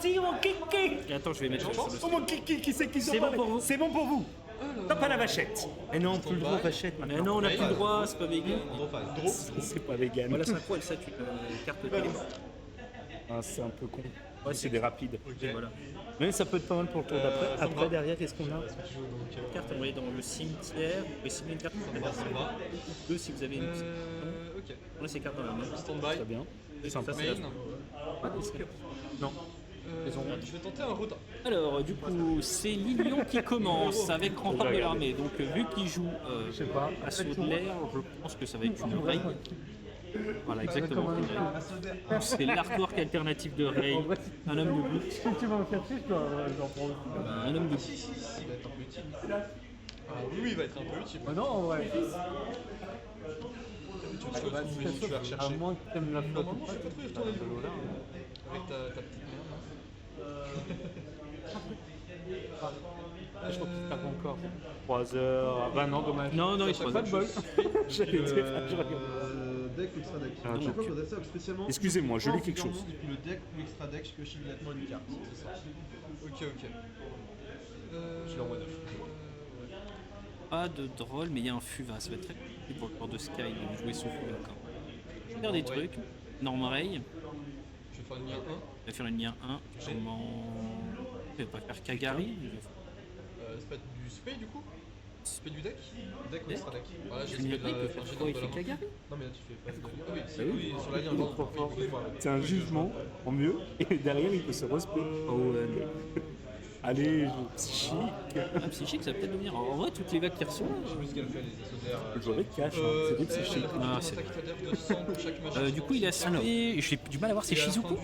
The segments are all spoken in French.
parti, mon kiki. Et attends, je vais mettre sur le Oh, mon kiki, qui c'est qui C'est bon pour vous. C'est bon pour vous. Top à la vachette. Et non, plus le droit aux vachettes Mais maintenant. non, on n'a plus le droit, c'est pas vegan. C'est pas vegan. Voilà, c'est un poil, ça, tu carte télé. Ah, c'est un peu con. Ouais, C'est des rapides. Voilà. Mais ça peut être pas mal pour le tour d'après. Après, derrière, qu'est-ce qu'on a? Carte envoyée dans le cimetière. Vous pouvez signer une carte pour la deux si vous avez une petite. Ok. On a ces cartes dans la main. Stand-by. Très bien. Ça, c'est la- Main. Non. Je vais tenter un rotin. Alors, du coup, c'est Lilian qui commence avec rempart de l'armée. Donc, vu qu'il joue Je sais pas. assaut de l'air, je pense que ça va être une Rey. Voilà, exactement. C'est l'artwork alternatif de Rey. Un homme debout. Si tu vas me faire chier, j'en prends. Un homme debout. Si, il va être un peu utile. Ah oui, il va être un peu utile. Non, en vrai. Tu vas rechercher. À moins que t'aimes la flotte. Normalement, je peux trouver ton niveau avec ta petite merde. Je crois qu'il tape encore. 3 heures. Bah non, dommage. Non, non, il faut Pas de bol. J'allais dire, je regarde. Deck ou extra deck. Ah, À chaque donc. fois, je dois spécialement. Excusez-moi, je lis quelque chose. Depuis le deck ou l'extra deck, je pioche immédiatement une carte. C'est ça. Ok. Je l'envoie neuf. Pas de drôle, mais il y a un Fuva. Ça va être très compliqué pour le port de Sky de jouer sous Fuva quand même. Je vais faire des trucs. Normal Ray. Je vais faire une lien 1. Je vais faire une lien 1. Comment. Je vais pas faire Kagari. C'est pas du spé du coup? Spé du deck? Deck ou extra deck? Voilà, j'ai Je spé pas, il peut faire quoi? Il fait Kagari. Kagari. Non, mais là tu fais pas de. Ah oui, c'est oui, sur la lien. Il est trop fort. C'est un jugement en mieux, et derrière il peut se respecter. Oh, Allez, psychique. psychique, ça va peut-être devenir. En vrai, toutes les vagues qui reçoivent. Je sais plus ce qu'elle fait, les assauts d'air. Le joueur de cash, c'est des psychiques. Ah, c'est attaque extra de 100 pour chaque machin. Du coup, il a spé. J'ai du mal à voir, c'est Shizuku.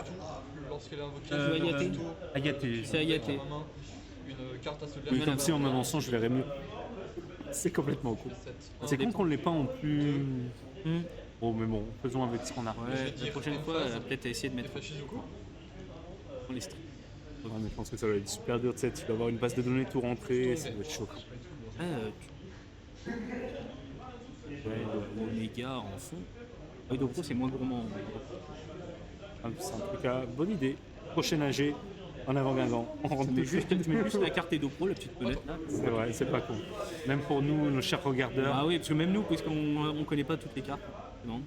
Lorsqu'elle est invoquée, Ayate. Ayate. C'est Ayate. une carte assaut Oui, d'air. comme si en avançant je verrais mieux. C'est complètement cool. C'est con qu'on l'ait pas en plus. Oh, mais bon, faisons avec ce qu'on a. Ouais, la prochaine fois, peut-être essayer de mettre Fait Shizuku. dans les streams. Ouais, mais je pense que ça va être super dur, tu sais, tu vas avoir une base de données tout rentrée, ça va être chaud. Ah, Ouais, Omega en fond. Oui, donc c'est moins gourmand. Ah, c'est un truc à bonne idée. Prochain AG, en avant Guingamp, on rentre Tu mets juste la carte Edo Pro, la petite fenêtre là. C'est vrai, c'est pas con. Même pour nous, nos chers regardeurs, Ah oui, parce que même nous, puisqu'on connaît pas toutes les cartes. Non.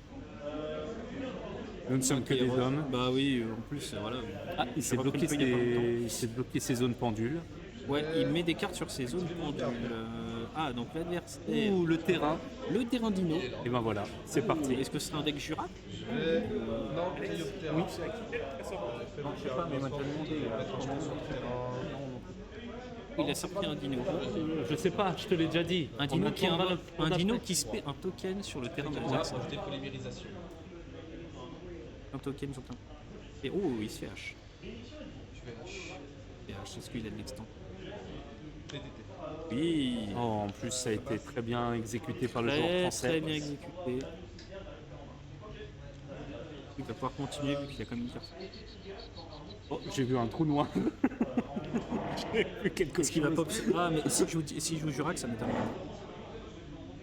nous ne sommes que des hommes. Bah oui, en plus, voilà. Ah, il s'est J'ai repris bloqué, le peu il y a pas longtemps. il s'est bloqué ses zones pendules. Ouais, il met des cartes sur ses zones pendules. Ah, donc l'adversaire. Ouh, le terrain. Le terrain dino. Et ben voilà, c'est parti. Est-ce que ce sera un deck Jura? Non, Cléoptère. Oui. Je sais pas, mais maintenant mettre un sur le terrain. Il a sorti un dino. Je sais pas, je te l'ai déjà dit. Un dino On qui attendra invoque- le- un dino qui se fait un token sur le terrain de On va l'adversaire. rajouter polymérisation. Un token sur le terrain. Et oh, il se fait H. Je vais H. Et H, est-ce qu'il a de l'extant? TTT. Oui. Oh, en plus, ça a été très bien exécuté par le joueur Très français. très bien exécuté. Il va pouvoir continuer vu qu'il a quand même une carte. Oh, j'ai vu un trou noir. J'ai vu quelque Est-ce qu'il va chose. pop? Ah, mais si je joue Jurac, ça m'étonne.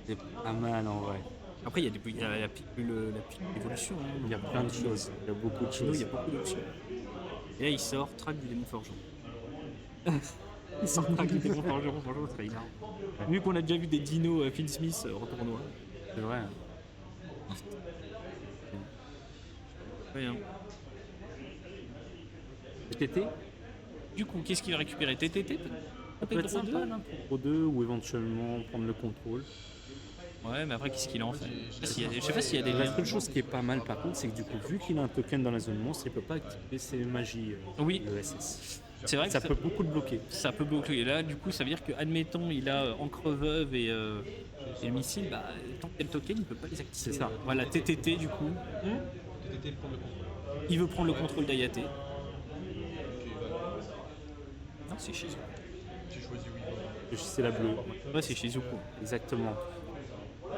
C'est pas mal en vrai. Après, il y a, il y a la pique d'évolution. Hein. Il y a plein de choses. Il y a beaucoup de Sinon, il choses. y a beaucoup d'options. Et là, il sort Track du démon forgeron. Il sort Track du démon forgeron, franchement, c'est très hilarant. Vu qu'on a déjà vu des dinos Phil Smith en tournoi. C'est vrai. Ouais, hein. TT, Du coup, qu'est-ce qu'il va récupérer? TTT ça peut être sympa là, pour 2 ou éventuellement prendre le contrôle. Ouais, mais après, qu'est-ce qu'il en fait? Je sais pas s'il y a des La liens. seule chose qui est pas mal par contre, c'est que du coup, vu qu'il a un token dans la zone monstre, il peut pas activer ses magies Oui. de SS. C'est vrai que Ça peut beaucoup le bloquer. ça peut bloquer. Et là, du coup, ça veut dire que, admettons, il a Encre Veuve et le missile, bah, tant qu'il y a le token, il peut pas les activer. C'est ça. Voilà, TTT, du coup, TTT, prendre le contrôle. il veut prendre le contrôle d'Ayate. Ok, voilà. Non, c'est Shizuku. J'ai choisi oui. C'est la bleue. Ouais, c'est Shizuku. Exactement.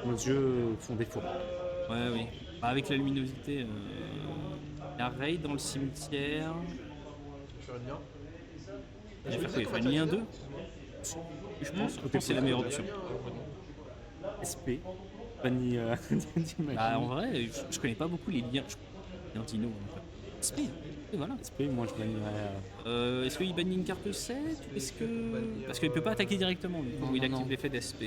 Nos yeux font défaut. Ouais, oui. Bah, avec la luminosité, la Rey dans le cimetière. Je vais faire une lien. Il va faire quoi? Il va faire une lien 2? Je pense que c'est la meilleure option. SP. Vanille. Bah, en vrai, je connais pas beaucoup les liens. Liens dino. SP. Et voilà. SP, moi je bannirais. Est-ce qu'il bannit une carte 7 ou est-ce que... Parce qu'il peut pas attaquer directement, lui, quand il active l'effet d'SP.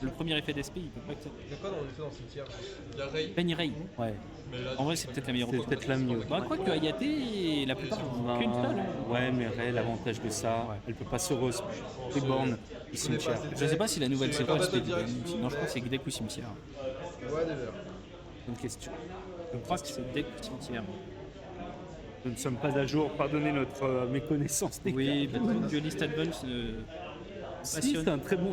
Le premier effet d'SP, il peut pas activer. Il y a quoi dans l'effet dans le cimetière? Il y a Ray. Banni Ray. Ouais. Mais là, En vrai, c'est peut-être la meilleure C'est option. peut-être la mieux. Bah, quoi que Hayate, la plupart n'ont qu'une seule. Ouais, mais Ray, l'avantage de ça, elle peut pas se reborn du cimetière. Je sais pas si la nouvelle c'est pas pas battle SP du direct, banning. Non, je crois que c'est deck ou cimetière. Ouais, des verts. Bonne question. Je crois que c'est deck ou cimetière. Nous ne sommes pas à jour, pardonnez notre méconnaissance des Oui, cartes. Duelist Advance Si, passionne.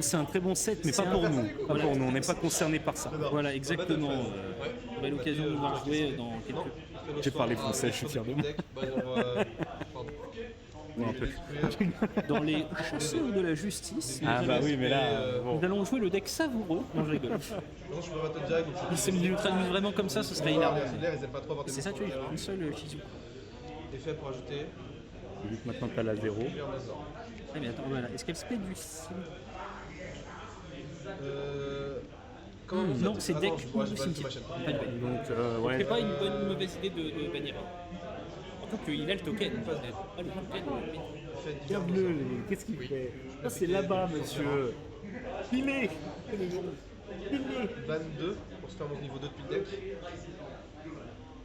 c'est un très bon set, mais pas C'est pour un- nous. Pas Voilà. pour nous, on n'est pas concernés par ça. Voilà, exactement. On aura l'occasion de voir jouer dans quelques... J'ai parlé français, je suis fier de moi. Pardon. Non, un peu. Dans les chasseurs de la justice, Ah bah oui, mais là, bon. nous allons jouer le deck savoureux. Non, je rigole. Non, je peux battle direct. Donc Si c'est le traduit vraiment comme ça, ce serait hilarant. Les ils aiment pas trop avoir des C'est ça, tu vois, une seule Shizu. Effet pour ajouter. Vu que maintenant t'as la 0. Ah, mais attends, voilà. Est-ce qu'elle se fait du sim? Comment Non, c'est deck ou ou cimetière. Pas de banni. Donc, C'est ouais. pas une bonne ou mauvaise idée de bannir. Surtout qu'il a le token. Ah, le token. Regarde-le, qu'est-ce qu'il fait? Ça, c'est là-bas, monsieur. Filez. 22 pour se faire mon niveau 2 depuis le deck.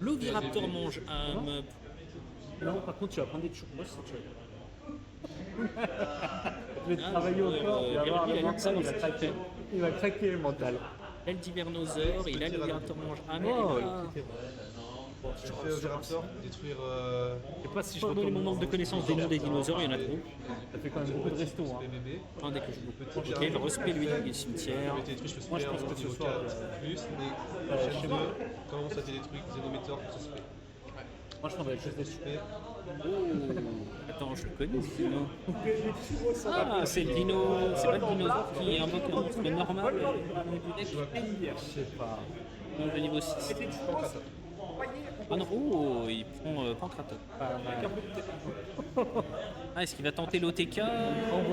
L'Oviraptor mange un... Non, par contre, tu vas prendre des choucos, c'est chouette. Je vais travailler au corps, il va voir le mental, il va craquer. Il va craquer le mental. Il a le Divernosaure, il a l'Oviraptor mange un... Oh, Je fais Oviraptor, détruire. je sais pas si je Pardonnez mon manque de connaissance des noms des dinosaures, il y en a trop. Ça fait quand même beaucoup de restos. Hein. PBB. Un deck que je joue beaucoup. Ok, le respect lui du cimetière. Je détruit, je peux Moi, je spray pense un que ce niveau soir, 4 plus, mais chaîne 2, comment ça a été détruit Xenométor pour ce spray. Moi, je prendrais plus de Spray. Oh, attends, je le connais ce dino. Ah, c'est le dino. C'est pas le dinosaure qui invoque un monstre normal du deck. Je sais pas. Le niveau 6. Ah non, oh, il prend Pancrator. Ah, est-ce qu'il va tenter l'OTK?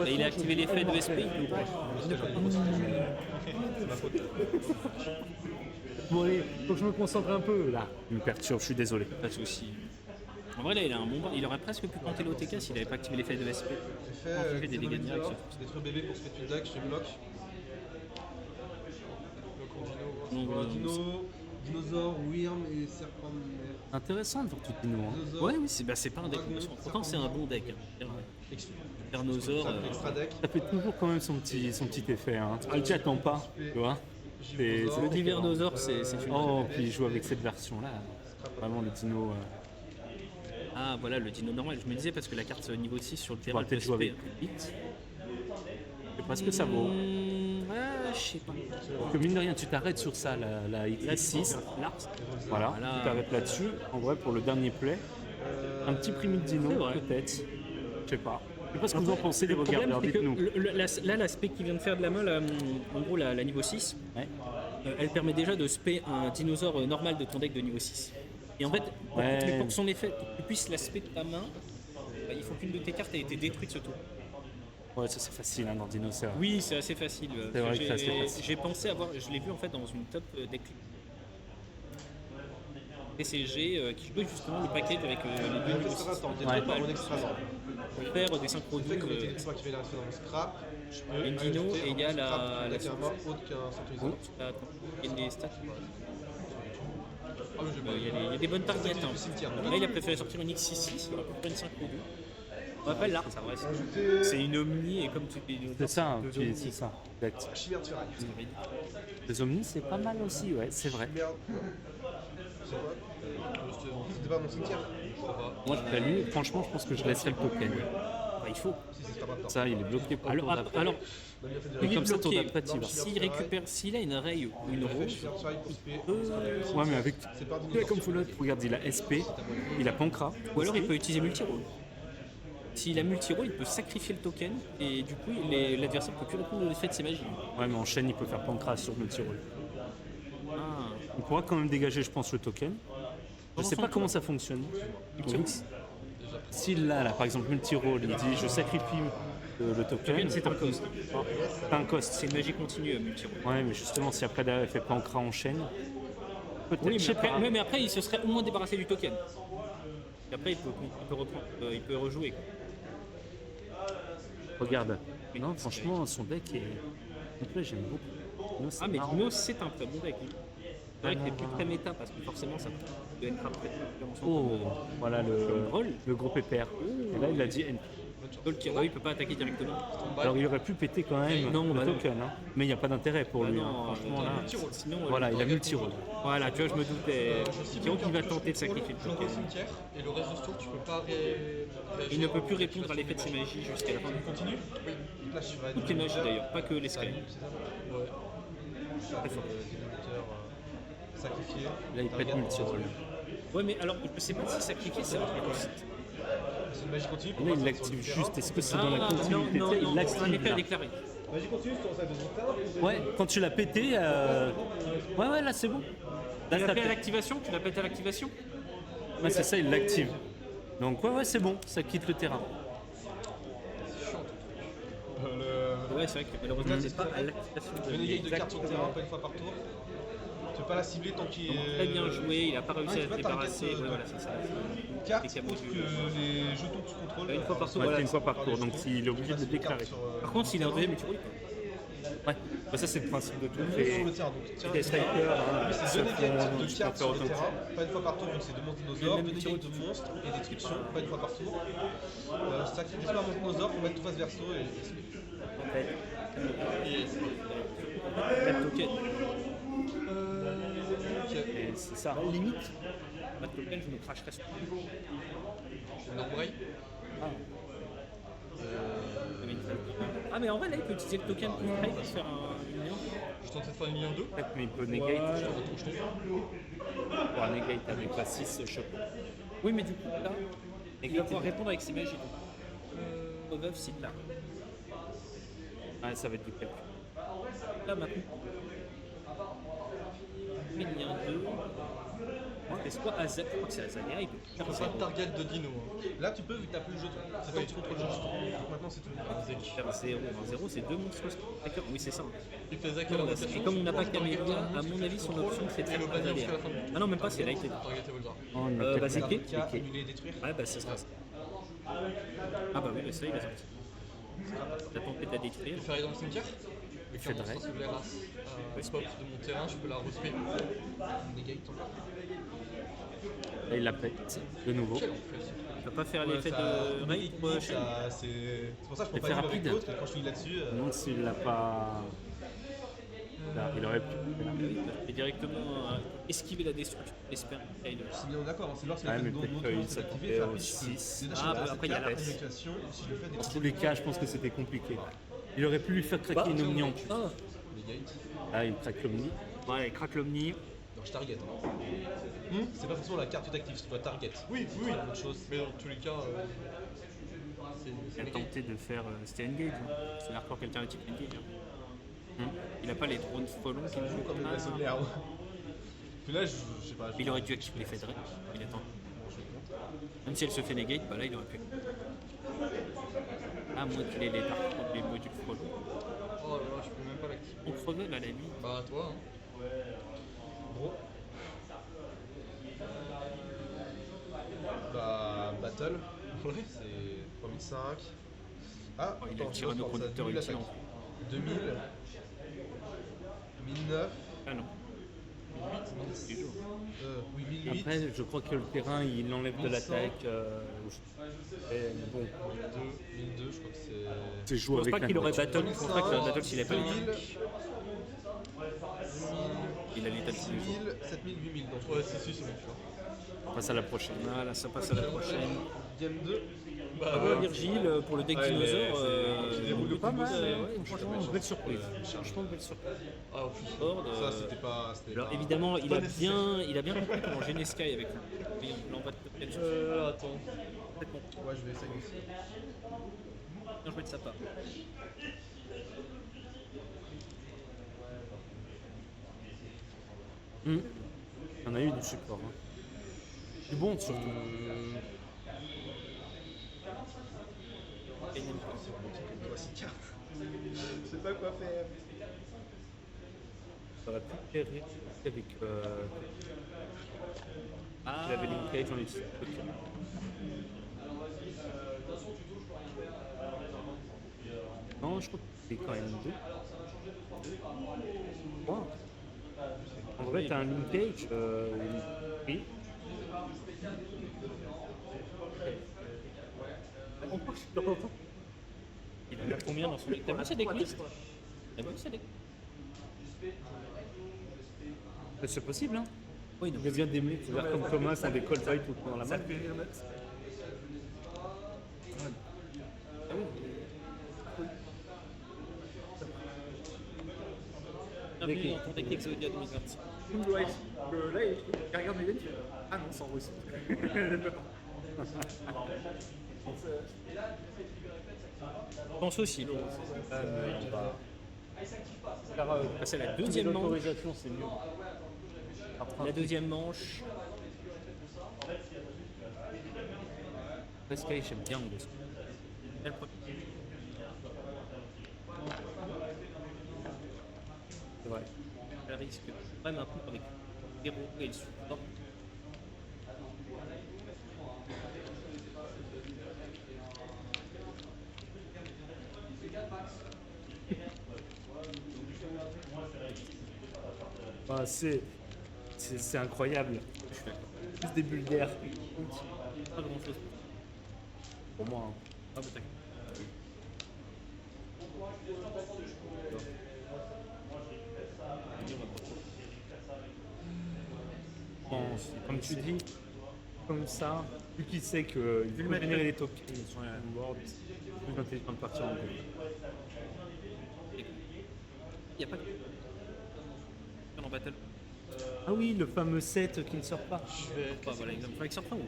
Et il a activé l'effet de SP. Bon, allez, faut que je me concentre un peu là. Il me perturbe, je suis désolé. Pas de soucis. En vrai, là, il a un bon bar. Il aurait presque pu tenter l'OTK s'il n'avait pas activé l'effet de SP. J'ai Non, fait tu fais des dégâts directs, détruire bébé pour spray depuis le deck, je bloque. Dinosaure, Wyrm et Serpent de mer. Intéressant de voir tout dino. Hein. Dinosaure, Ouais, oui, c'est pas un deck. Pourtant, c'est un bon deck. Tyrannosaure. ça fait extra deck. Ça fait toujours quand même son petit effet. Hein. Tu t'y attends pas, tu vois. C'est- Le Divernosaure, c'est une. Oh, puis il joue avec cette version-là. Vraiment le dino. Ah, voilà, le dino normal. Je me disais parce que la carte niveau 6 sur le terrain, pourras peut-être jouer avec. vite. Je sais pas ce que ça vaut. Ouais, je sais pas. Que mine de rien, tu t'arrêtes sur ça, la X6. 6, Lars. Voilà, Voilà. tu t'arrêtes là-dessus. En vrai, pour le dernier play, un petit primi de dino, C'est vrai. peut-être. Je sais pas. Je sais pas ce que vous en pensez, les Le problème, regardeurs, c'est que dites-nous. là, l'aspect qu'il vient de faire de la main, là, en gros, la niveau 6, Ouais. elle permet déjà de spé un dinosaure normal de ton deck de niveau 6. Et en fait, Ouais. pour que son effet, pour que tu puisses l'aspect de ta main, bah, il faut qu'une de tes cartes ait été détruite ce tour. Ouais, ça c'est facile hein, dans Dinosaur. Oui, c'est assez facile. C'est vrai que c'est assez facile. J'ai pensé avoir, je l'ai vu en fait dans une top deck TCG qui jouait justement le package avec les deux niveaux 6 Attends, Ouais. détruire par mon extra sort. pour faire des synchros Le fait que doubles, mettez une qui fait la dans mon scrap, je peux. une dino ajouter et il y a un scrap la avec un mort autre qu'un centurisant. il y a des stats. Ah, mais j'ai pas. Il y a des bonnes targets. C'est du cimetière. Là, il a préféré sortir une X66, il a préféré une 5 2. On rappelle l'art, ça reste. Ajouter. C'est une omni et comme tu dis. C'est ça, hein, c'est ça. Exact. Chimère de ferraille. Les Omnis, c'est pas mal aussi, ouais, c'est vrai. Merde. C'est quoi C'était pas mon cimetière. Moi, je ferais lui, franchement, je pense que je laisserais le token. Bah, il faut. Si, c'est pas maintenant. Ça, il est bloqué pour le Alors, tour d'après. alors On a bien fait de Et il est comme ça, tour bloqué. d'après, tu y vas. S'il récupère, s'il a une raye ou une Chimère rose, de ferraille pour spé. Ouais, mais avec. C'est pas Tu vois, comme Fallout, regarde, il a SP, il a Pancra. ou alors il peut utiliser multi-roll. S'il a multi-roll, il peut sacrifier le token et du coup, l'adversaire peut plus répondre aux effets de ses magies. Ouais, mais en chaîne, il peut faire Pancra sur multi-roll. Ah. On pourra quand même dégager, je pense, le token. Je sais pas comment ça fonctionne. S'il l'a, là, par exemple, multi-roll, il dit je sacrifie le token. C'est un cost. C'est un cost. C'est une magie continue, multi-roll. Ouais, mais justement, si après derrière, il fait Pancra en chaîne, peut-être, Oui, je sais pas. mais après, il se serait au moins débarrassé du token. Et après, il peut reprendre, il peut rejouer. Quoi. Regarde. Non, franchement, son deck est. Donc là, j'aime beaucoup. Dino, c'est Ah, mais marrant. Dino, c'est un très bon deck. Hein. C'est vrai qu'il est plus très méta parce que forcément, ça peut être après. Oh, voilà Roll. le gros pépère. Et là, il a dit NP. Tolkien, il peut pas attaquer directement. Alors, il aurait pu péter quand même Non, le bah non. token, hein. Mais il n'y a pas d'intérêt pour Ah lui. non, hein. Franchement, là. sinon, Voilà, il a multi-roll. Voilà, tu vois, je me doutais. Tiro qui va tenter de sacrifier le Je l'envoie au token. cimetière et le reste de ce tour, tu peux pas Il ne peut plus répondre à l'effet de ses magies jusqu'à la fin du tour. Continue. Oui. Donc là, je vais Toutes les magies d'ailleurs, pas que les Ça scales. annule, c'est ça. Ouais. Très fort. Dénominateur sacrifié. Là, il pète multi-roll. Ouais, mais alors, je sais pas si sacrifier, c'est un réussite. C'est une magie continue. Là, il l'active juste. Est-ce que c'est dans la continuité? non, Il c'est un l'active. effet à Là. déclarer. Magie continue, c'est sur sa deuxième terrain. Ouais, quand tu l'as pété. Ouais, là, c'est bon. Là, Tu l'as ça fait à pète. l'activation, tu l'as pété à l'activation. Ouais, c'est ça, il l'active. Donc, ouais, c'est bon. Ça quitte le terrain. Ouais, c'est vrai que malheureusement, c'est pas à l'activation de Le negate de cartes sur le terrain, pas une fois par tour. Tu peux pas la cibler tant qu'il est. Très bien joué, il a pas réussi à se tu peux pas débarrasser. target, Ouais, voilà, c'est ça. Une carte autre que les jetons que tu contrôles. Une fois par tour, Ouais, voilà. c'est une fois par tour. Donc, il est obligé de le déclarer. Par contre, s'il est en deuxième, tu roules. Ouais, bah, ça, c'est le principe de tout. Sur le terrain, donc tiens, Les snipers, hein, c'est ils deux se negates font- de tu peux cartes faire sur le autant de terrain, pas une fois par tour, donc c'est deux monstres dinosaures, deux negates de monstres et destruction, pas une fois par tour. Sacrifice pas un monstre dinosaure pour mettre tout face verso et. Ok. Et c'est ça. Limite, Matt Token, je me cracherais sur. Un arbre-braille. Ah, mais en vrai, là, il peut utiliser le token pour trade pour faire un lien. Je tente de faire une ligne 2. Peut-être, mais il peut negate. Pour un negate avec la 6 choc. Oui, mais du coup, là, il va pouvoir répondre avec ses magies. Au veuf, s'il l'a. Ouais, ça va être du calcul. Là, maintenant. Lien 2. Est-ce que Azak, je crois que c'est Azalea, il peut Je faire peux ça. pas target de dino. Là, tu peux vu que t'as plus le jeton. C'est tant que tu contrôles le jeton. Donc maintenant, c'est tout. Faire 0, 0, c'est 2 monstres. D'accord, oui, c'est ça. Il fait Zach à la Et comme on n'a pas Camélia, à mon avis, son option, c'est de Et faire le banner Azalea. jusqu'à la fin du Ah non, même pas, c'est Lighted. Target Volgar. Oh, on a Bah, peut-être c'est pas- qui K, annuler, détruire. Ouais, bah, ça sera ça. Ah, bah oui, mais ça, il a sorti. T'as tenté de la détruire. Je peux faire dans le cimetière. Il fait de raid. Sur les races pop de mon terrain, je peux la respect. Negate. Là, il la pète de nouveau. Quel enfer. Tu vas pas faire l'effet Ça- de raid pour ça, Shen. c'est pour ça que je Effet peux pas vivre avec rapide. l'autre. Et quand je suis là-dessus. Je me demande s'il l'a pas. Là, il aurait pu. Et directement esquiver la destruction de l'espère. C'est bien d'accord, c'est lorsque Ouais, la mais don peut-être de qu'il l'autre s'attendait activé, au faire 6. Ah, bah, après, il y a la reste. reste. Si je le fais des Dans tous les cas, je pense que c'était compliqué. Il aurait pu lui faire craquer une omni en plus. Ah, Negate. Là, il craque l'omni. ouais, il craque l'omni. Non, je target. C'est pas forcément la carte que tu actives, c'est toi target. Oui, autre chose. Mais dans tous les cas, Il a tenté de faire. C'était Engage. Hein. C'est l'arcor alternative Engage. Hein. Il a pas les drones follow qui joue comme Ah. des vaisseaux de l'air. Puis là, je sais pas. Il aurait dû activer l'effet de raid. Il attend. Même si elle se fait negate, bah là il aurait pu. À moins qu'il ait les modules follow. Oh là là, je peux même pas l'activer. On crevait là la nuit. Bah, toi, hein. Gros. Bah, battle. Ouais, c'est 3005. Ah, Oh, il a le attends, tyrannoconducteur ça, 2000 ultime. attaques. 2000. 1009. Ah non. 1008. Du jour. Oui, 1008. Après, je crois que le terrain, il enlève de 1100. l'attaque. Mais bon, 1002, je crois que c'est. c'est Je joué pense avec pas la qu'il aurait note. battle. Je pense pas qu'il aurait battle s'il avait pas eu. 2000. Il a l'état de 6000, 7000, 8000. Donc, ouais, si, c'est bon, tu vois. On passe à la prochaine. Voilà, ça passe à la prochaine. Game 2. Virgile, pour le deck Ouais, dinosaure, c'est des roues de pas mal. combos, Ouais, franchement, belle surprise. Franchement, belle surprise. Ah, en plus, Board, ça c'était pas. Alors pas- évidemment, il pas a nécessaire. bien compris comment gêner Sky avec lui. Il envoie de top 10. Attends. Complètement. Ouais, je vais essayer aussi. Bien joué de sa part. On a eu du support. Hein. Du bon surtout. Et il n'aime pas. Je sais pas quoi faire. Ça aurait pu pairer avec Ah, Il avait Link Cage, on est. Non, je crois que c'est quand même deux. Trois. En vrai, t'as un Link Cage. Oui. il en a combien dans son deck? T'as vu sa decklist? T'as vu sa deck? C'est possible, hein. Oui, non. Il y a bien des mecs qui sont comme Thomas, sont des call fight tout le temps dans la main. Bienvenue dans ton deck Exodia 2026. Ouais, là, il regarde mes dents, il fait ah non, c'est en russe. Je pense aussi. Ah, c'est la deuxième manche. L'autorisation, c'est mieux. La deuxième manche. Sky, j'aime bien le gosse. Elle pre- C'est vrai. Elle risque de prendre un coup avec héros et le support. Enfin, c'est incroyable. Je suis d'accord. Plus des bulles d'air. Pas grand chose. Pour moi. Hein. Ah, bah, t'inquiète. Comme tu dis, comme ça, vu qu'il sait qu'il faut générer les tokens sur un board, c'est plus intelligent de partir en gros. Il n'y a pas de. En battle. Ah oui, le fameux set qui ne sort pas. Bah, voilà, il va sort fin août.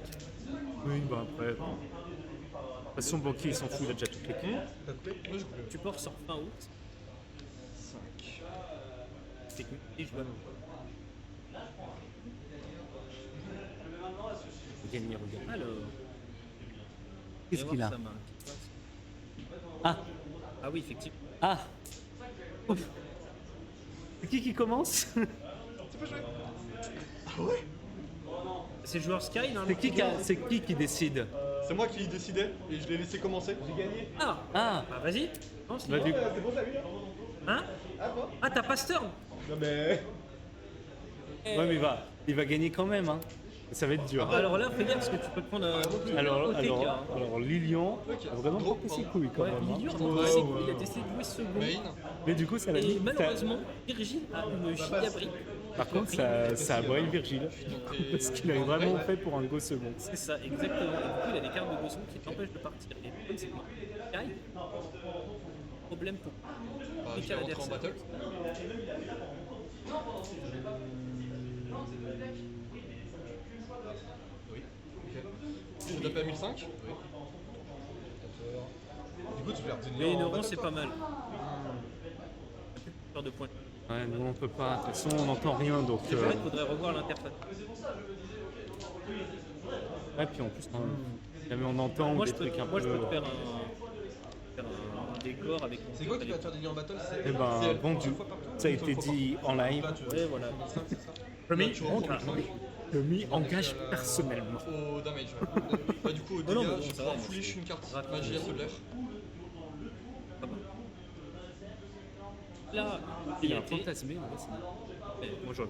Oui, bah après. De toute façon, Banquier il s'en fout, il a déjà toutes les clés. T'as coupé? Moi j'ai coupé. Support sort fin août. 5. C'est que et je dois Gagner, regarde. alors. Qu'est-ce qu'il a? Ah, Ah oui, effectivement. ah. Ouf. C'est qui commence? C'est joueur Sky, non? C'est qui décide? C'est moi qui décidais et je l'ai laissé commencer. J'ai gagné. Ah, Ah, bah vas-y. Pense, bah, du coup, C'est bon, t'as vu? hein? Ah, quoi? Ah, t'as pas Stern? Non, mais. ouais, mais il va gagner quand même, hein. Ça va être dur. Alors là, fais gaffe parce que tu peux te prendre un Alors Lilian a vraiment porté ses couilles quand Ouais, même. Hein. Lilian, il a décidé de jouer second. Main. Mais du coup, ça l'a Et mis. malheureusement, Virgile a une gigabri. Par contre, ça a broyé Virgile. Parce qu'il a vraiment fait pour un go second. C'est ça, exactement. Et du coup, il a des cartes de Gosson qui t'empêchent de partir. Et le problème, c'est que Sky, problème pour Bah, je piquer vais à rentrer en l'adversaire. battle. Oui. Ok. Je tape à 1005. Oui. Du coup, tu peux retenir. Mais une en euro, battle, c'est toi pas mal. Plus de points. Ouais, nous on peut pas. De toute façon, on n'entend rien donc. C'est vrai qu'il faudrait revoir l'interface. Ouais, puis en plus, jamais on entend Moi, des je peux, trucs un moi, je peu. peux te faire un décor avec mon C'est quoi qui avec- va te faire des liens en battle? C'est Eh ben, c'est vendu. une fois par tour ou Ça a une été fois par dit tour? en live. Là, tu Ouais, voilà. 1005, c'est ça? Premier, Là, tu rentres en 1005. Le mi engage personnellement. Au damage. Ouais. Bah, du coup, au Oh non, dégâts, mais bon, tu ça prends va, foolish une carte rapide. magie à Solaire. Là, Il y a un été- fantasmé, en vrai, c'est bien. Mais moi, j'aurais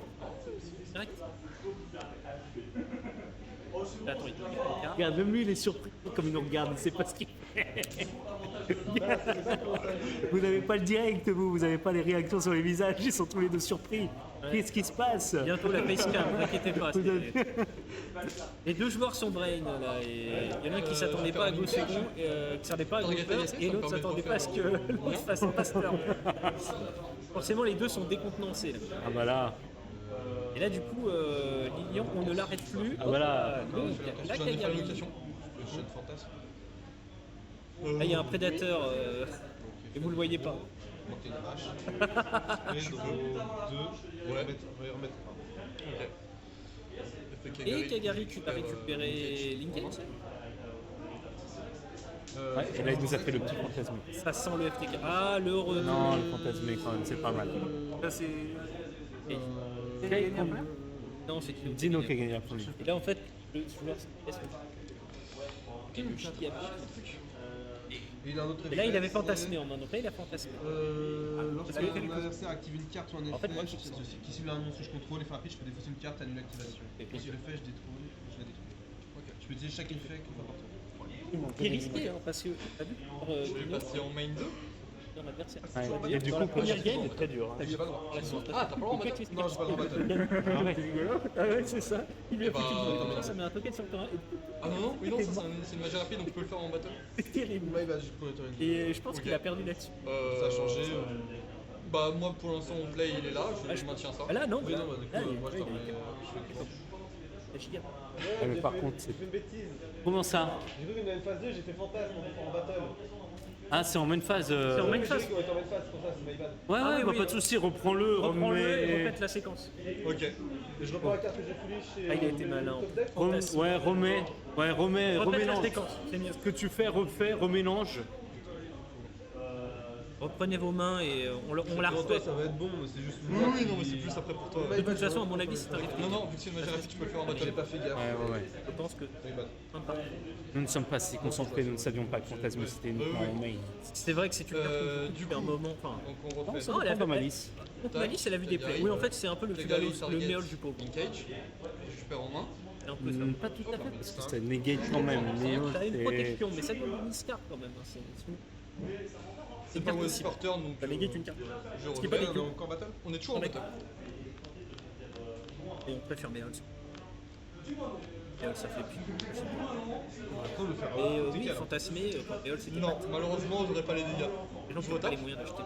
direct. Là, attends, il te met une carte. Regarde, même lui, il est surpris comme il nous regarde, il sait pas ce qu'il fait. Vous n'avez pas le direct, vous n'avez pas les réactions sur les visages, ils sont tous les deux surpris. Qu'est-ce qui se passe? Bientôt la facecam, ne vous inquiétez pas. Vous avez- Les deux joueurs sont brain là, et il y en a un qui s'attendait pas à Go second, qui s'attendait pas à Go first, et l'autre s'attendait pas à ce que l'autre fasse master. Forcément, les deux sont décontenancés. Là. Ah bah là, Et là, du coup, Lilian, on ne l'arrête plus. Ah, voilà. Donc, la J'en ai fait Kagari. une location. Le jeune fantasme. Là, il y a un prédateur, et vous le voyez pas. Manquer une hache. Et 2. Ouais, remettre. Ok. Et Kagari, tu as récupéré Linkage. ouais, et là il nous a fait le petit fantasmé. Ça sent le FTK. Ah, le retour. Non, le fantasmé quand même, c'est pas mal. Là, c'est. Et- Non, c'est Dino. Dino qui a gagné la première. Et là, en fait, le joueur c'est et le Shigeru. Et il a un autre Et là, il effet, avait c'est- fantasmé en main, donc là, il a fantasmé. Lorsque parce que- mon adversaire active une carte ou un effet En fait, moi, je trouve ça. qui cible un monstre que je contrôle et fait rapide, je peux défausser une carte et annuler l'activation. Et Et si je le fais, je détruis, je la détruis. Je peux utiliser chaque effet qu'on va par tour. Il est risqué, hein, parce que t'as vu Je vais passer en main 2. ton adversaire. Ouais. Et du Dans coup, la première le game, est très dur. t'as Hein. vu pas le droit. la source. Ah, t'as pas le droit en Ok, battle. tu sais Non, j'ai pas le droit de battle. Ah ouais. C'est rigolo. Ah ouais, c'est ça. Il lui a Eh bah, foutu une token, ça met un token sur le terrain. Ah non, non, oui, non, ça c'est une magie rapide donc je peux le faire en battle. C'est terrible. Ouais, bah, je prends le turn. Et je pense Ok. qu'il a perdu là-dessus. Ça a changé. Bah, moi pour l'instant, mon play il est là, je maintiens ça. Ah là, non. Oui, non, bah, du coup, Là, il- moi je là, t'en il mets. est- Je fais comment la Shigeru. Ah, mais par contre, c'est. J'ai fait une bêtise. Comment ça? J'ai cru qu'une phase 2, j'ai fait fantasme en battle. Ah, c'est en main phase. C'est en main J'ai phase. cru qu'on était en main phase, c'est pour ça, c'est my bad. Ouais, Ah ouais, oui, bah, oui. pas de soucis, reprends-le, Reprends-le et remets. répète la séquence. Ok. Et je reprends la carte que j'ai foulée chez. Ah, il a été malin. Top deck. Fantasme. Ouais, remets. Ouais, remets. Répète la Remélange. séquence, c'est mieux. Ce que tu fais, refais, remélange. Reprenez vos mains et on la Pour toi, refait. ça va être bon, mais c'est juste. Oui, oui, non, mais c'est plus après pour toi. De toute façon, à mon avis, c'est un réplique. Non, non, vu que c'est une magie rapide, tu peux le faire en J'ai battle. pas fait gaffe. Ouais, ouais, ouais. Je pense que. My bad. Nous ne sommes pas si concentrés, nous ne savions pas que Fantasme c'était uniquement en main. C'est vrai que c'est une carte qu'on du fait un coup. moment. Enfin, Donc on refait. Ça Non, elle a dépend de fait- Malice. donc Malice, elle a vu des plays. Oui, en fait, c'est un peu le Tagari, Fugalos, le target, méol du pauvre. Engage. Je perds en main. C'est un peu ça. Pas tout à fait, parce que ça négate quand même. Mais T'as une c'est- protection, mais ça donne une miscard quand même. Hein. C'est pas carte moi aussi. par turn donc Ça négate une carte. je Ce qui est pas refais. des On est encore en battle On est toujours en On est- battle. Et on préfère méol. Méol, ça fait plus. Après, on le faire. Et oui, fantasmer, quand méol, c'était Non, pas. malheureusement, j'aurais pas les dégâts. Les gens Je n'ont pas retape. les moyens d'acheter.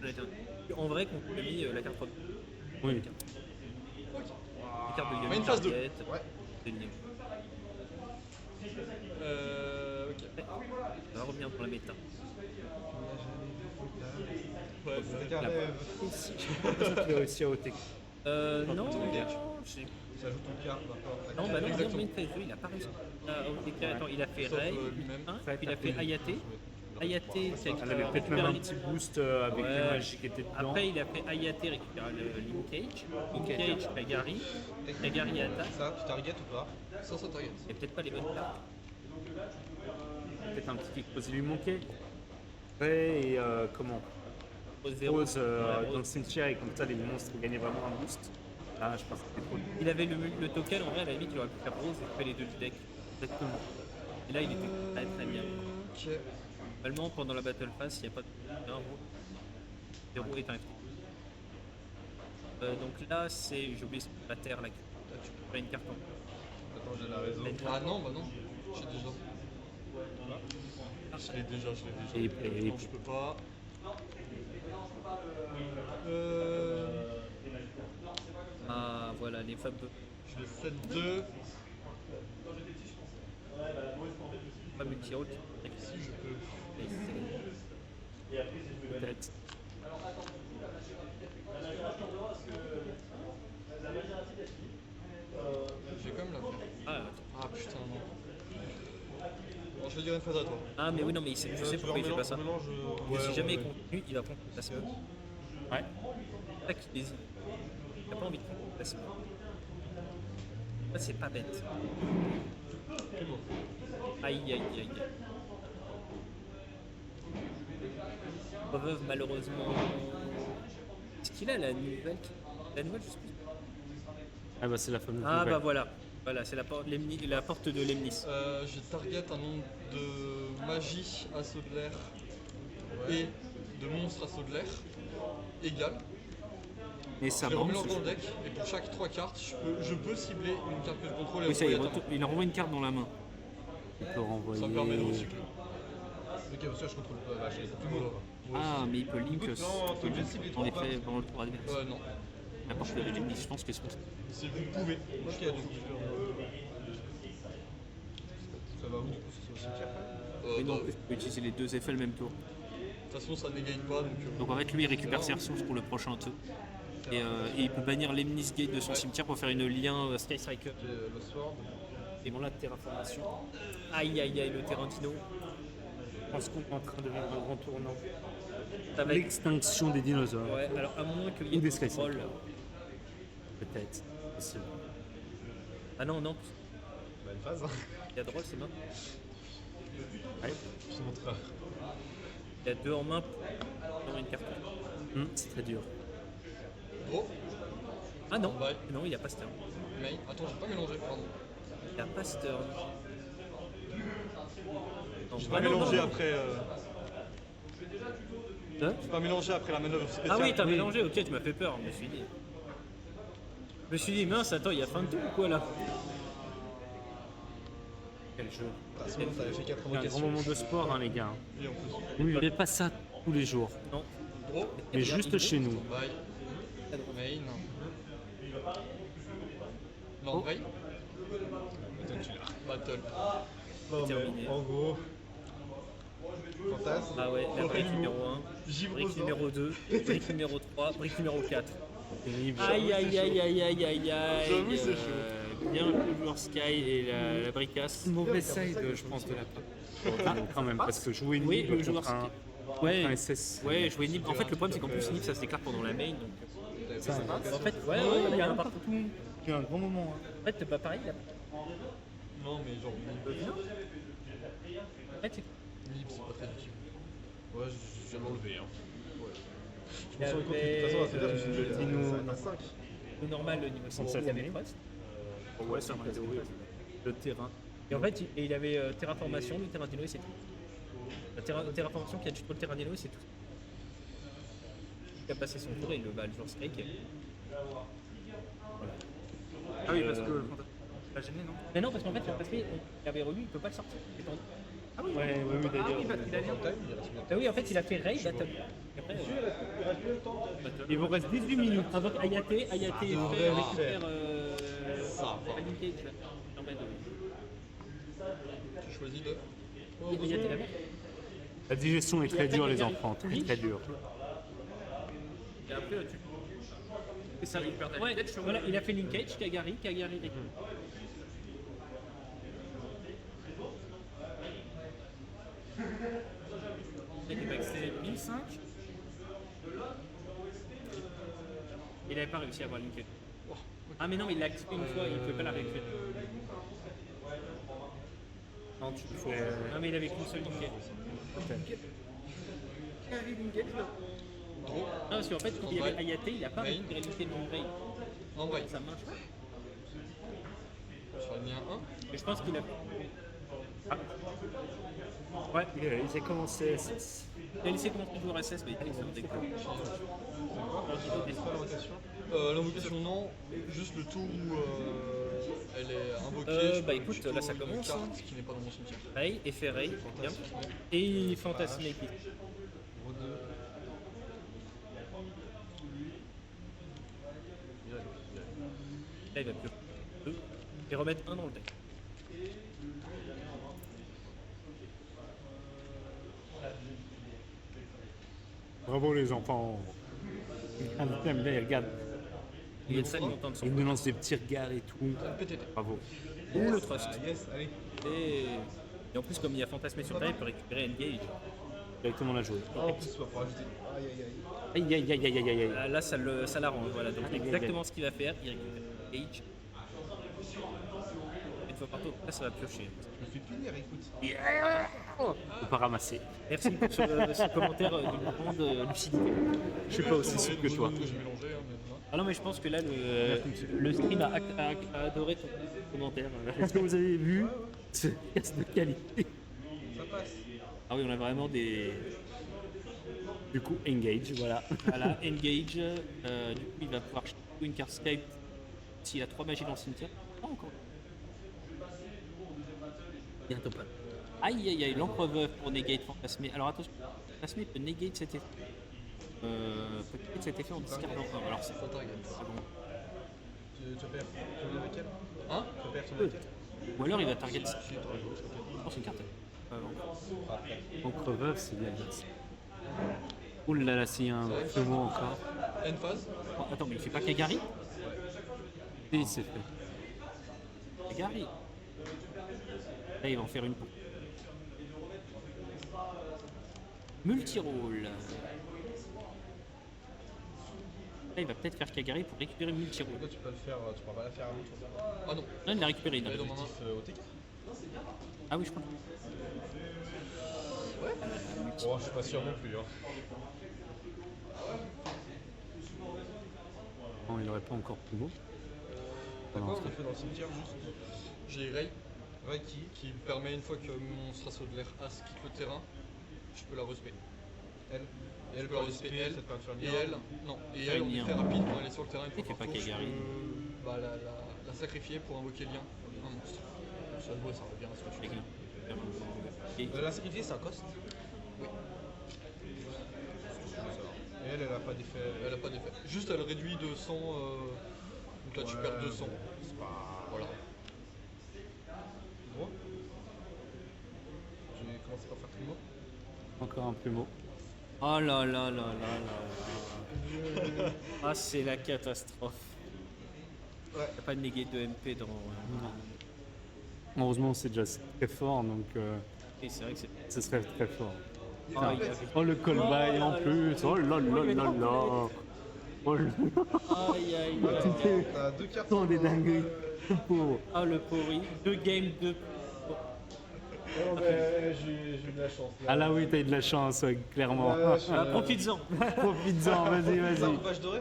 Honnêtement. En vrai, qu'on a mis la carte propre. Oui. Les cartes de Yomi, Main phase 2. Target, Ouais. de Nemo. Ok. On va revenir dans la méta. Ouais, C'est qu'un rêve. Tu as réussi à ôter. Non, engage. j'ai- Ça ajoute une carte par rapport à ta non, carte. bah non, Exactement. main phase 2, il a pas réussi. Attends, il a fait Sauf, Ray, lui-même. il a fait Ayate. Ayate, c'est Elle avait peut-être même un petit boost avec Ouais. les magies qui étaient dedans. Après, il a fait Ayate récupérer le Linkage. Linkage, Kagari. Kagari attaque. Ça, tu target ou pas Sans sa target. Il n'y a peut-être pas les bonnes cartes. Peut-être un petit kick pose lui manquait. Ouais, et comment Au zéro. Pose Ouais, dans le cimetière et comme ça les monstres gagnaient vraiment un boost. Ah, je pense que c'était trop. Il avait le token, en vrai, à la limite, il aurait pu faire rose et faire les deux du deck. Exactement. Et là, il était très très bien. Ok. Normalement, pendant la battle phase, il n'y a pas de un rose. Zéro est un FT. Donc là, c'est. J'ai oublié la terre là. Tu peux pas une carte en. Attends, j'ai la raison. Ah non, bah non. J'ai déjà. Je l'ai déjà, je l'ai déjà. Et- Non, je peux pas. Ah, voilà, les fameux. Je vais 7-2. Pas multi-route. Si je peux. Peut-être. Je vais quand même la faire. Ah, Ah putain, non. Bon, je vais dire une phase à toi. ah, mais oui, non, mais je sais pourquoi il fait pas ça. Mélange. Et si jamais il ouais. continue, il va prendre le placement. Ouais. C'est ça qu'il hésite. Il n'a pas envie de prendre le placement. Ça, c'est pas bête. Aïe, aïe, aïe, aïe. Reveuve, malheureusement. Est-ce qu'il a la nouvelle La nouvelle, je sais plus. Ah bah c'est la fameuse Ah, nouvelle. bah voilà. Voilà, c'est la porte de Lemnis. J'ai target un nombre de magie assaut de l'air et de monstres assaut de l'air égal. Et ça Je les bounce. remélange dans le deck et pour chaque 3 cartes, je peux cibler une carte que je contrôle et Oui, ça y est, envoyer à ta main. il renvoie une carte dans la main. Il peut renvoyer. Ça me permet de recycler. Ok, parce que je contrôle pas. Bah, je tout le monde. Ah, mais il peut link Écoute, non, faut que je cible les en trois effet pendant le tour adverse. Non. La porte de Lemnis, je pense que c'est Si vous pouvez. Ok, donc ça va où du coup c'est au cimetière Mais non, De tu peux utiliser les deux effets le même tour. toute façon, ça n'égale pas donc. Donc en fait, lui, il récupère ses ressources pour le prochain tour. Et il peut bannir Lemnis Gate de son cimetière pour faire une lien Sky Striker. J'ai le sword. Et bon là, terraformation. Aïe aïe aïe, le terrain dino. Je pense qu'on est en train de vivre un grand tournant. Ça va être... L'extinction des dinosaures. Ouais, alors à moins qu'il y ait Ou des des trolls. Peut-être. possible. Ah non, non. Bah, une phase. Il y a drôle, c'est mort. Je te montrerai. Il y a 2 en main pour une carte. C'est très dur. Gros. Ah non, Bye. non, il n'y a pas Stern. Main. Attends, j'ai pas mélangé, pardon. Il n'y a pas Stern. Non, J'ai ah pas non, mélangé non, non. après. Hein J'ai pas mélangé après la manœuvre spéciale. Ah oui, t'as mélangé, ok, tu m'as fait peur, je me suis dit. Je me suis dit, mince, attends, il y a fin de tout ou quoi là? Quel jeu. Ah, c'est bon, t'avais fait 4 C'est un grand invocations. moment de sport, hein, les gars. Et en plus. Vous ne verrez pas ça tous les jours. Non. Gros. Mais juste chez nous. Bye. Main. Oh. Non, Bye. Battle. Non, terminé. mais en gros. Fantasme. Ah ouais, la brique numéro 1, Givre brique aux numéro 2, brique numéro 3, brique numéro 4. Terrible. Aïe aïe aïe aïe aïe aïe aïe. J'avoue, c'est chaud. Bien le joueur Sky et la bricasse. Mauvais side, je pense, de la part. Quand même, parce que jouer Oui, Nib le joueur contre un, Ouais, un SS. ouais, jouer Nib. En fait, le problème c'est qu'en plus Nib ça se déclare pendant la main. Donc... Ça, En fait, ouais, il y a un partout. il y a un grand moment. Hein. En fait, c'est pas pareil là. Non, mais genre, En fait, c'est- Nib, c'est pas très utile. Ouais, je viens l'enlever. Hein. il y Sur le coup, de toute avait façon, c'est-à-dire que je me suis dit, dis-nous- ça va être 5. le normal, le niveau 5, ça, il y avait c'est Trust. Ouais, ça m'a le terrain. Et en fait, il avait Terraformation, le terrain dino et c'est tout. La Terraformation qui a tué le terrain dino et c'est tout. Il a passé son tour et le joueur Strike. Ah oui, parce que le fantasme l'a gêné, non? Mais non, parce qu'en fait, parce qu'il avait relu, il peut pas le sortir. C'est tendu. Ah oui, Ouais, oui, ah d'ailleurs. oui, parce qu'il a bien. Time, il reste combien de Ah oui, en fait, il a fait Raid Battle. Après, Il reste plus de temps. Il vous reste 18 minutes. invoque Ayate fait récupère Ça va. Linkage. Permet de. Tu choisis de. Ayate la mère. La digestion est très dure, les enfants. Très, très dure. Et après, tu. C'est ça, il perd ouais, voilà, il a fait Linkage, Kagari récupère. Il était maxé 1005. Il n'avait pas réussi à avoir Linkage. Ah mais non, mais il l'a activé une fois, il ne pouvait pas la récupérer. Non, tu faut... Non mais il avait qu'une seule Linkage. Gros. Non, parce qu'en fait, quand il y avait Ayate, il n'a pas Main. récupéré Linkage de Linkage. En vrai. Ça marche pas. Sur le mien 1. Mais je pense qu'il a... Ouais, il a commencé SS. Il a laissé commencer le joueur SS, mais il a laissé un décor. L'invocation, non. Juste le tour où elle est invoquée. je bah peux écoute, plutôt là, ça une commence, carte hein. qui n'est pas dans mon cimetière. Ray, effet Ray, bien. Et Fantasme Epic. Gros 2. Là, il va plus. 2. Et remettre un dans le deck. Bravo, les enfants. Ah, putain, mais là, il regarde. Il est très content de son Il nous lance des petits regards et tout. PTT. Bravo. Ou le Trust. Ah, yes, allez. Et en plus, comme il y a Fantasme sur terre, il peut récupérer Engage. Directement la jouer. Ah, en plus, il va falloir ajouter. Aïe, aïe, aïe. Aïe, aïe, aïe, aïe, aïe, aïe, aïe. Là, ça l'arrange. Voilà, donc exactement ce qu'il va faire. Il récupère Engage. Une fois par tour. Là, ça va piocher. Je me fais punir, écoute. Faut pas ramasser. Merci pour ce commentaire d'une grande lucidité. Je suis pas aussi souple que toi. J'ai mélangé, hein, mais voilà. Ah non, mais je pense que là, le stream a adoré ton commentaire. Est-ce que vous avez vu ce casse de qualité? Ça passe. Ah oui, on a vraiment des... Du coup, engage, voilà. Voilà, Engage. Du coup, il va pouvoir acheter une carte Skype s'il a 3 magies dans le cimetière. Pas encore. Bientôt pas. Aïe aïe aïe, l'encre veuve pour negate Fantasmé. Alors attention, Fantasmé peut negate cet effet. Peut negate cet effet en discardant un. Alors c'est Ça target. bon. Tu perds. Tu veux laquelle Hein Tu perds sur laquelle Ou alors il va target ça. Si, t'aurais joué. Je pense une carte. Encre veuve, c'est bien. Ouh là là, c'est un feu mot encore. End phase. Oh, attends, mais il fait pas Kagari? Si, c'est fait. Kagari. Là, il va en faire une pour. Multirole. Là, il va peut-être faire Kagari pour récupérer Milchiro. Toi, tu peux le faire, tu pourras pas la faire avant toi. Ah non, Non, il l'a récupéré. Il a Elle est dans ma main. Objectif OTK. Ah oui, je crois. Oh, je suis pas sûr non plus. Hein. Non, il aurait pas encore plus beau. T'as quoi on a fait dans le cimetière juste j'ai Ray Reiki. qui me permet, une fois que mon strasso de l'air As quitte le terrain, je peux la respect. Elle. Et elle Je peut peux la respect, respect, ça te permet de faire le Et mien. elle, non, et elle, on est très rapide quand elle est sur le terrain. Il fait pas Par contre, Kagari. je peux, bah, la sacrifier pour invoquer lien. Un monstre. Ça doit, ça revient à ce que je fais. Et La sacrifier, c'est un cost. Oui. Et elle a pas d'effet. Elle a pas d'effet. Juste, elle réduit de 100. Donc là, tu perds 200. C'est pas. Voilà. Gros. Je vais commencer par faire tout le monde. Encore un plumeau. oh là là là là là. Ah, c'est la catastrophe. Ouais. Il n'y a pas de négué de MP dans. Heureusement, c'est déjà très fort, donc Et c'est vrai que c'est. ce serait très fort. Ah, il a- Oh, le call-by en plus. Oh là là là là. Oh là Aïe aïe aïe. T'as deux cartes. là. Des dingueries. Pauvre. Ah, le pourri. 2 games, 2. Non, mais j'ai eu de la chance. Ah là oui, t'as eu de la chance, ouais, clairement. Ah, profites-en. Profites-en, vas-y, Ça, vas-y. page doré.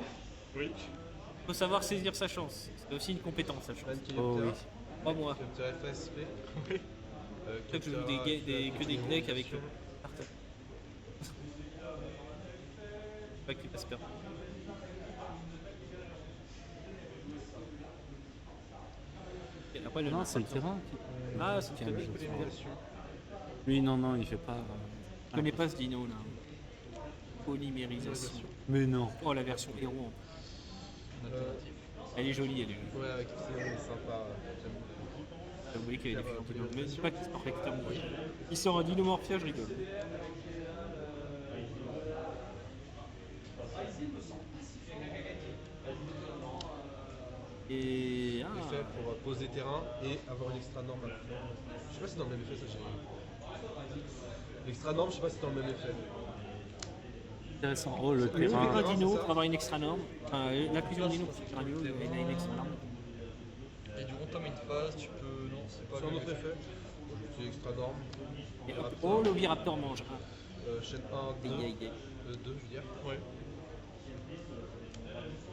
Faut savoir saisir sa chance. C'est aussi une compétence, sa chance. Anne qui Oh oui. Pas moi. Capteur FSP. Toi, tu joues que des decks avec. Partage. Pas que tu passes peur. Et après, Non, c'est le terrain qui. Ah, c'est qui le a terrain. un jeu. Élimination. Lui, non, non, il fait pas. Je connais pas ce dino là. Polymérisation. Mais non. Oh, la version héros. Elle est jolie, elle est jolie. Ouais, avec tout ça, c'est sympa. J'aime beaucoup. J'ai oublié qu'il y avait des figurines dino. Mais dis pas qu'il sort rectement. Il sort un dinomorphia, je rigole. Et. Ah. Effet pour poser terrain et avoir une extra norme. Je sais pas si c'est dans le même effet ça j'ai. L'extra norme, je sais pas si c'est dans le même effet. Intéressant. Oh, le Tu fais terrain. un dino pour avoir une extra norme. Enfin, la fusion dino pour faire un dino, il a une extra norme. Et durant ta main phase, tu peux. Non, c'est pas C'est un le autre même effet. C'est extra norme. Et hop. Oh, l'Oviraptor mange. Chaîne 1, 2, Aïe aïe aïe. 2 je veux dire. Ouais.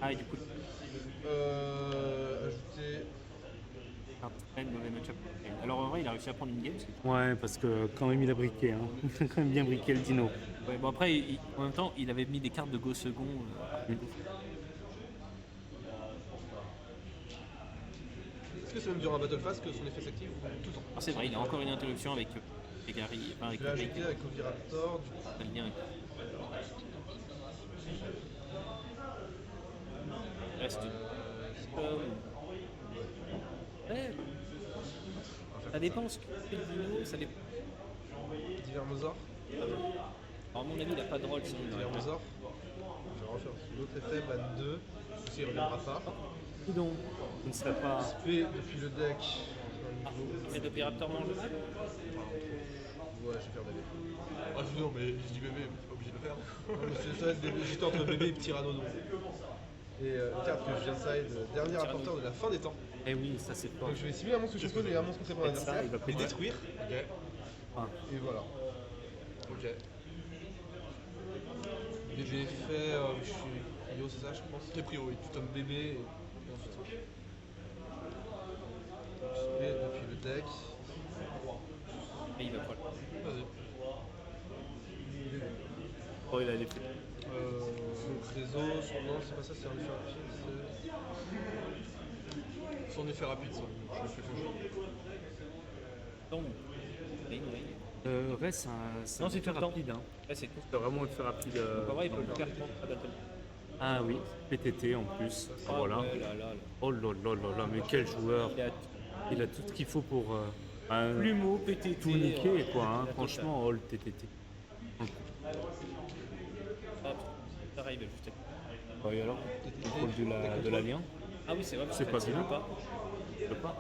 Ah, et du coup, Ajouter. mauvais match-up. Alors en vrai, il a réussi à prendre une game. Ouais, parce que quand même, il a briqué. Hein. Il a quand même bien briqué le dino. Ouais, bon après, en même temps, il avait mis des cartes de Go second. Est-ce que c'est même durant un battle phase que son effet s'active ou tout le temps? Ah, c'est vrai, il a encore une interruption avec Gary. Enfin, avec Je l'ai ajouté avec Oviraptor, du coup. le lien. Reste. Ouais. Ça dépend ce que fait le dino, ça dépend. Divermosaure. Alors, à mon avis, il a pas de rôle sinon il aurait pas. Divermosaure. Je vais refaire l'autre effet, ban 2. Ceci il reviendra pas. Dis donc, il ne serait pas. Spé depuis le deck. Un niveau. C'est d'Opérateur mange. Ouais, je vais faire bébé. Ah, non, mais je dis bébé, t'es pas obligé de le faire. Non, mais ça va être j'étais entre bébé et petit Ranono. Et une carte que je viens de side, dernier rapporteur de la fin des temps. Eh oui, ça c'est fort. Donc je vais cibler un monstre que je pose et un monstre contre mon Faites ça, adversaire. il va Les péter. détruire. Ok. Et voilà. Ok. Bébé fait. Je suis Yo, c'est ça, je pense. T'es prio, oui. Tout comme bébé et ensuite ça. Donc spé depuis le deck. Et il va pas. Vas-y. Oh, il a les fait. Donc réseau, non, c'est pas ça, c'est un effet rapide. Son effet rapide, ça. Je le fais faux. Donc, oui. Ouais, c'est un. Non, c'est tout le temps. rapide. Hein. Ouais, c'est tout. C'est vraiment le fait rapide. Donc, en vrai, il peut le faire à battle. Ah oui, PTT en plus. Ah, Voilà. ouais, là, là, là. Oh là là là là, mais quel joueur. Il a Il a tout ce qu'il faut pour plumeau, PTT. tout niquer, quoi. Hein. la Franchement, oh le TTT. totale. Hop, ça arrive juste. Oh, et alors Contrôle de l'alliance. Ah oui, c'est vrai. C'est pas bien. pas. Je peux pas.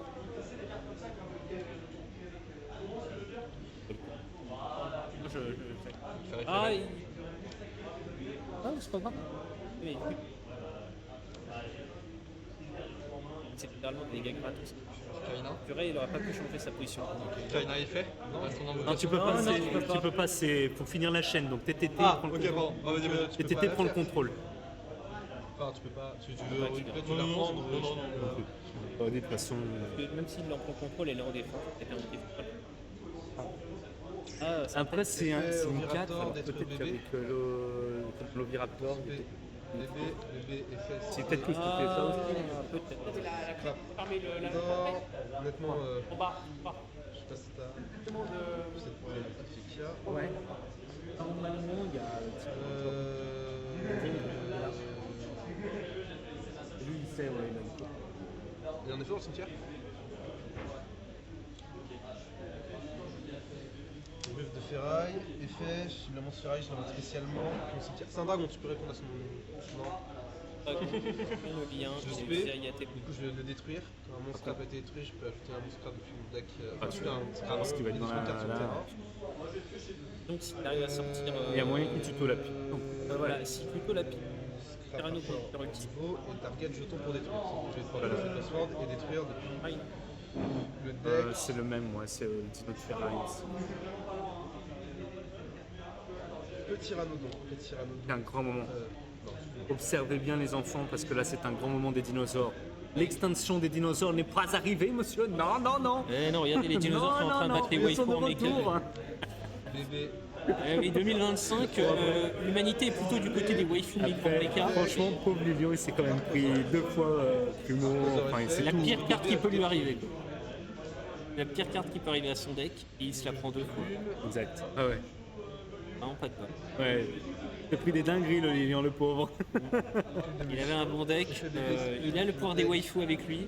Ah, il... Ah, c'est pas grave. Mais, c'est littéralement des dégâts gratos. Kaina. Purée, il aurait pas pu changer sa position. Kaina effet. Non, Non, tu peux pas, tu peux pas, c'est pour finir la chaîne. Donc TTT Ah, prend le ok, contrôle. pardon. Ah, vas-y, vas-y. TTT prend le contrôle. Enfin, tu peux pas. Tu veux Ouais, récupérer, tu Non, la non, prends. non, non, non. De toute façon, Parce que même s'il en prend contrôle, elle est en défense. Elle est en défense. Ah, ça après c'est une Oviraptor 4, alors d'être peut-être bébé. qu'avec l'Oviraptor, Bébé, effet. c'est peut-être que je fais ça aussi. peut-être. Non, honnêtement, En bas, je sais pas si t'as cette problématique qu'il y a. Ouais. Normalement, il y a. Lui, il sait, ouais, il a une fois. Il y a un effet dans le cimetière. Buff de ferraille, effet, je la monte ferraille, je la monte spécialement. Dans le cimetière. C'est un dragon, tu peux répondre à son. Non. le lien, Je c'est spé, une série ATP. du coup je vais le détruire. Quand un monstre a été détruit, je peux ajouter un monstre depuis mon deck. tu Ajouter un parce qu'il va être dans la- carte sur le là. terrain. Donc s'il arrive à sortir. Il y a moyen que tu tuto la pile. Voilà, si plutôt la pile. Scrap Tyranno rapport conducteur ultime. niveau et target jeton pour détruire. Je vais prendre le password et détruire depuis Ah, il- le deck. C'est le même, ouais, c'est le Dino de Ferraille. Le Tyrannodon. C'est un grand moment. Non, Observez bien les enfants parce que là c'est un grand moment des dinosaures. L'extinction des dinosaures n'est pas arrivée, monsieur. Non, non, non. Eh non, regardez, les dinosaures sont en train de battre les ils sont de waifus en mécanique. retour. bébé. Et 2025, l'humanité est plutôt du côté des waifus en méca. Franchement, pauvre Lilian, il s'est quand même pris 2 fois plumeau. Enfin, il s'est La tout- pire carte qui peut lui arriver. Quoi. La pire carte qui peut arriver à son deck, et il se la prend 2 fois. Exact. Ah ouais. Vraiment pas de bol. Ouais. Il a pris des dingueries, le Lilian, le pauvre. Il avait un bon deck, il a le pouvoir des waifus avec lui,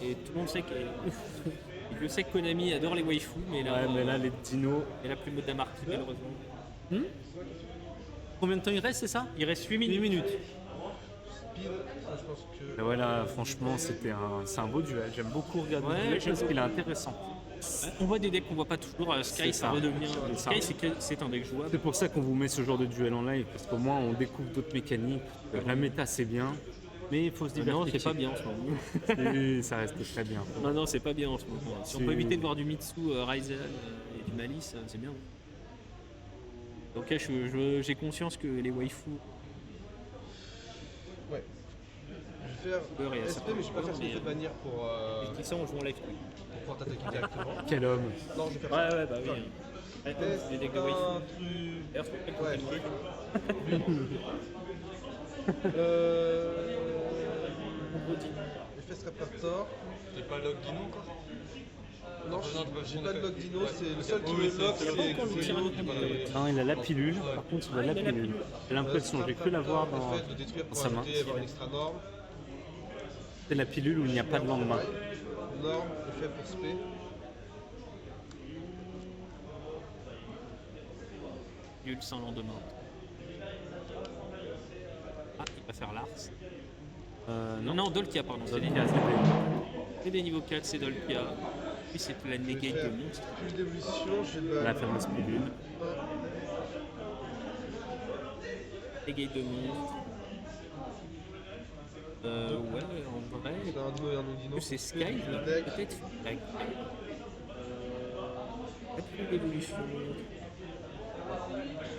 et tout le monde sait que. Je sais que Konami adore les waifus, mais là, Ouais, mais là, les dinos. elle a plus mode d'Amarty malheureusement. Combien de temps il reste, c'est ça? Il reste 8 minutes. 8 minutes. Speed, ça, je pense que. Et voilà, franchement, c'est un beau duel. J'aime beaucoup regarder Ouais, le duel j'aime parce qu'il est intéressant. On voit des decks qu'on voit pas toujours. Sky, C'est ça ça. redevient. C'est ça. Sky, c'est un deck jouable. C'est pour ça qu'on vous met ce genre de duel en live, parce qu'au moins on découvre d'autres mécaniques. La méta c'est bien, mais il faut se divertir. Non, c'est pas bien en ce moment. Et ça reste très bien. Non, non, c'est pas bien en ce moment. Si on peut éviter de voir du Mitsu, Ryzen et du Malice, c'est bien. Donc là, j'ai conscience que les waifus. Ouais. Je vais Peur et faire à SP, certains mais je vais pas faire ce mais, effet de bannière pour Qui ça, on joue en live. pouvoir t'attaquer directement. Quel homme. Non, je vais faire Ouais, ça. ouais, bah oui. Ouais, Test des decks de un waifus. truc. D'ailleurs, c'est pas Ouais, le truc. Effet Scrap Raptor. T'es pas log Dino encore? Non, j'ai pas de log dino, c'est le seul qui Oui, me c'est- lock, c'est c'est le encore le Xeno Tyranno qui conducteur. est- Non, il a la pilule. Par contre, il a la pilule. J'ai l'impression, j'ai cru la voir Le dans fait de détruire pour sa main. ajouter, avoir une extra norme. C'est la pilule où il n'y a pas de lendemain. Norme, effet pour spé. Nul sans lendemain. Ah, il va faire Lars. Non, non, Dolkia, pardon. C'est des, c'est des niveaux 4, c'est Dolkia. Puis c'est la negate de monstre. Plus d'évolution, j'ai de La fameuse pilule. Negate de monstre. Ouais, en vrai. C'est un dino et un non-dino. C'est Sky, là. Deck. Peut-être. Peut-être d'évolution.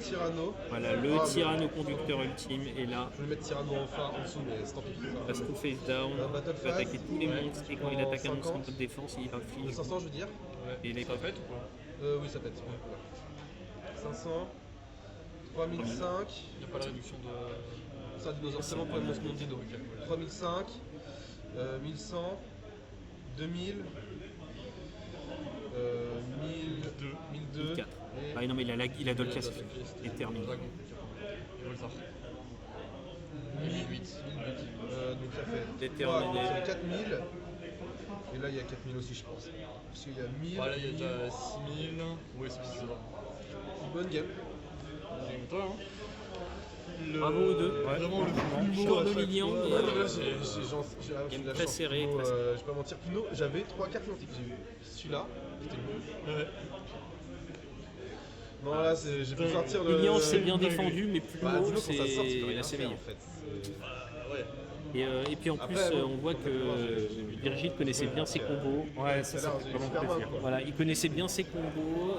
Tyranno. Voilà, le Ah, Tyranno conducteur ultime est là. Je vais mettre Tyranno enfin en dessous, mais c'est tant pis. Passe tout face down, Battle il va attaquer tous les phase. monstres et quand il En attaque un monstre en 50. mode défense, il va Le filer. 500, je veux dire. Et il est Ça pète ou quoi? Oui, ça pète. Ouais. 500. 3005. Y'a pas la réduction de. C'est un dinosaure seulement pour les monstres non dino. 3005. 1100. 2000. 1002. 1002. 4. Et Ah non mais il a Dolka, c'est fini. Il est terminé. Dragon. Et Voltar. 1008. Donc ça fait Déterminé. ça fait 4000. Et là il y a 4000 aussi je pense. Parce qu'il y a 1000. Voilà, il y a déjà 6000. Ouais, c'est bizarre. Une bonne game. Game toi, hein. Bravo aux deux. Vraiment le plus Tour de Lilian. Ouais, là, j'ai Game la très chance. serré, Pinot, très serré. je vais pas mentir, Pinot, j'avais 3 cartes identiques. J'ai eu celui-là, c'était le mieux. Ouais. Non, là, j'ai pu sortir le. Lilian s'est bien défendu, mais plus Bah, haut, Dino, quand ça sort, c'est c'est rien assez faire, meilleur. en fait. Ouais. Et puis en plus, on voit que Virgile connaissait bien ses combos. Ouais, ça fait vraiment plaisir. Voilà, il connaissait bien ses combos.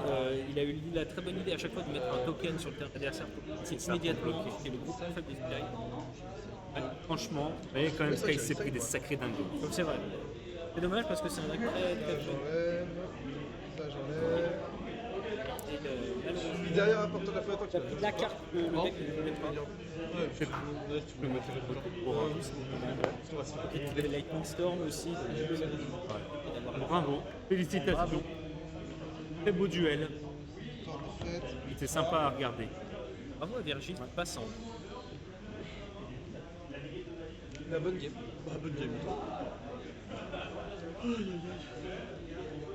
Il a eu la très bonne idée à chaque fois de mettre un token sur le terrain adversaire. C'est immédiatement qui est le groupe faible des Impériaux. Franchement, vous voyez quand même Sky s'est pris des sacrés dingos. Donc c'est vrai. C'est dommage parce que c'est un deck très très fun. J'enlève. Ça, j'enlève. Et, malheureusement, Je suis derrière un porte de la feu, attends qu'il a la carte que le deck ne voulait pas. Tu peux mettre Il y avait Lightning Storm aussi. Bravo, félicitations. Très beau duel. Torle 7. Il était sympa à regarder. Bravo à Virgile, passant. La bonne game. Bonne game.